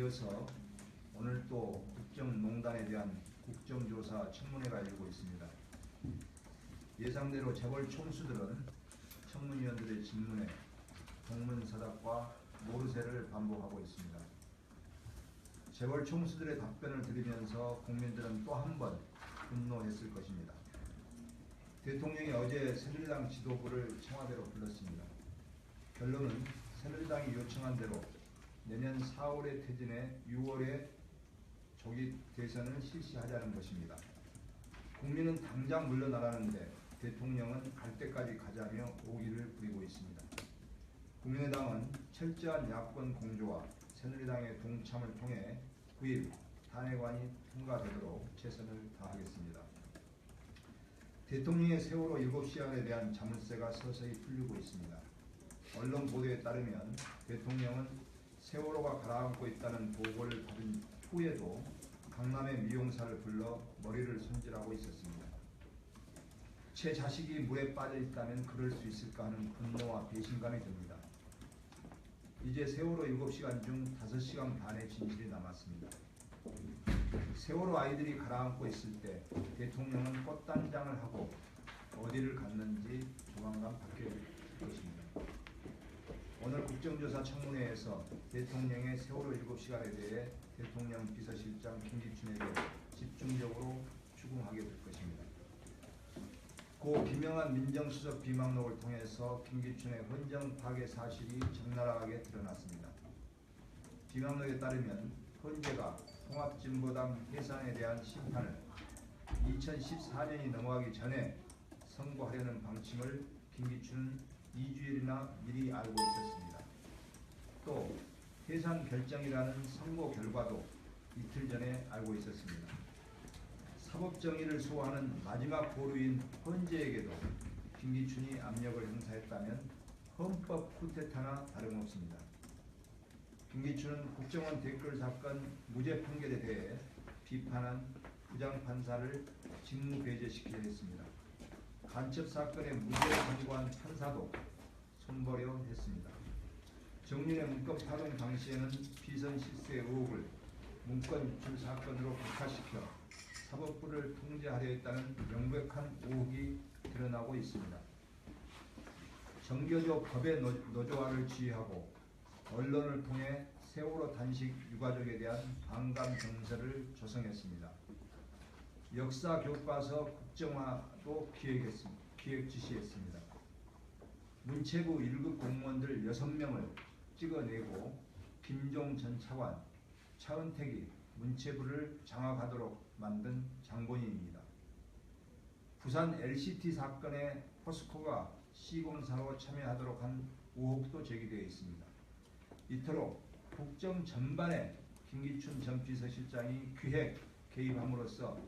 이어서 오늘 또 국정농단에 대한 국정조사 청문회가 열리고 있습니다. 예상대로 재벌 총수들은 청문위원들의 질문에 동문서답과 모르쇠를 반복하고 있습니다. 재벌 총수들의 답변을 들으면서 국민들은 또 한 번 분노했을 것입니다. 대통령이 어제 새누리당 지도부를 청와대로 불렀습니다. 결론은 새누리당이 요청한 대로 내년 4월에 퇴진해 6월에 조기 대선을 실시하자는 것입니다. 국민은 당장 물러나라는데 대통령은 갈 때까지 가자며 오기를 부리고 있습니다. 국민의당은 철저한 야권 공조와 새누리당의 동참을 통해 9일 탄핵안이 통과되도록 최선을 다하겠습니다. 대통령의 세월호 7시간에 대한 자물쇠가 서서히 풀리고 있습니다. 언론 보도에 따르면 대통령은 세월호가 가라앉고 있다는 보고를 받은 후에도 강남의 미용사를 불러 머리를 손질하고 있었습니다. 제 자식이 물에 빠져 있다면 그럴 수 있을까 하는 분노와 배신감이 듭니다. 이제 세월호 7시간 중 5시간 반의 진실이 남았습니다. 세월호 아이들이 가라앉고 있을 때 대통령은 꽃단장을 하고 어디를 갔는지 조만간 바뀔 것입니다. 오늘 국정조사 청문회에서 대통령의 세월호 7시간에 대해 대통령 비서실장 김기춘에게 집중적으로 추궁하게 될 것입니다. 고 김영한 민정수석 비망록을 통해서 김기춘의 헌정 파괴 사실이 적나라하게 드러났습니다. 비망록에 따르면 헌재가 통합진보당 해산에 대한 심판을 2014년이 넘어가기 전에 선고하려는 방침을 김기춘은 2주일이나 미리 알고 있었습니다. 또 해산 결정이라는 선고 결과도 이틀 전에 알고 있었습니다. 사법정의를 수호하는 마지막 보루인 헌재에게도 김기춘이 압력을 행사했다면 헌법 쿠데타나 다름없습니다. 김기춘은 국정원 댓글 사건 무죄 판결에 대해 비판한 부장판사를 직무배제시키려 했습니다. 간첩 사건에 무죄를 선고한 판사도 손버려 했습니다. 정윤의 문건 파동 당시에는 비선 실세 의혹을 문건 유출 사건으로 격화시켜 사법부를 통제하려 했다는 명백한 의혹이 드러나고 있습니다. 정교조 법의 노조화를 지휘하고 언론을 통해 세월호 단식 유가족에 대한 반감 정서를 조성했습니다. 역사 교과서 국정화도 기획 지시했습니다. 문체부 1급 공무원들 6명을 찍어내고 김종 전 차관, 차은택이 문체부를 장악하도록 만든 장본인입니다. 부산 LCT 사건에 포스코가 시공사로 참여하도록 한 의혹도 제기되어 있습니다. 이토록 국정 전반에 김기춘 전 비서실장이 기획 개입함으로써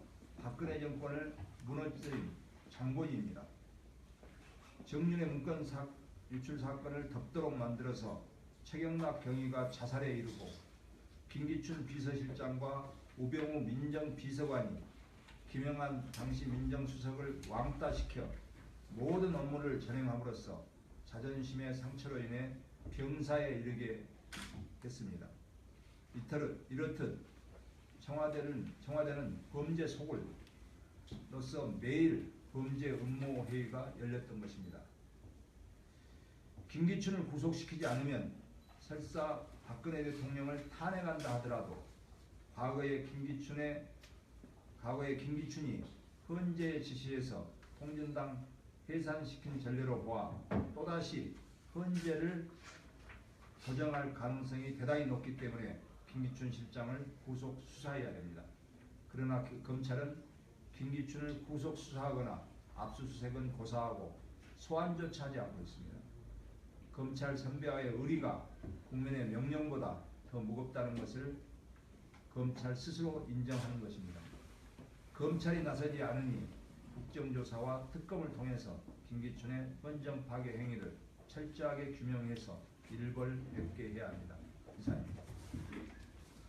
박근혜 정권을 무너뜨린 장본인입니다. 정윤의 문건 유출 사건을 덮도록 만들어서 최경락 경위가 자살에 이르고 김기춘 비서실장과 우병우 민정비서관이 김영한 당시 민정수석을 왕따시켜 모든 업무를 전행함으로써 자존심의 상처로 인해 병사에 이르게 했습니다. 이렇듯 청와대는 범죄 속을로서 매일 범죄 음모 회의가 열렸던 것입니다. 김기춘을 구속시키지 않으면 설사 박근혜 대통령을 탄핵한다 하더라도 과거의 김기춘이 헌재의 지시에서 통진당 해산시킨 전례로 보아 또다시 헌재를 조정할 가능성이 대단히 높기 때문에 김기춘 실장을 구속 수사해야 됩니다. 그러나 검찰은 김기춘을 구속 수사하거나 압수수색은 고사하고 소환조차 하지 않고 있습니다. 검찰 선배와의 의리가 국민의 명령보다 더 무겁다는 것을 검찰 스스로 인정하는 것입니다. 검찰이 나서지 않으니 국정조사와 특검을 통해서 김기춘의 헌정 파괴 행위를 철저하게 규명해서 일벌백계해야 합니다. 이상입니다.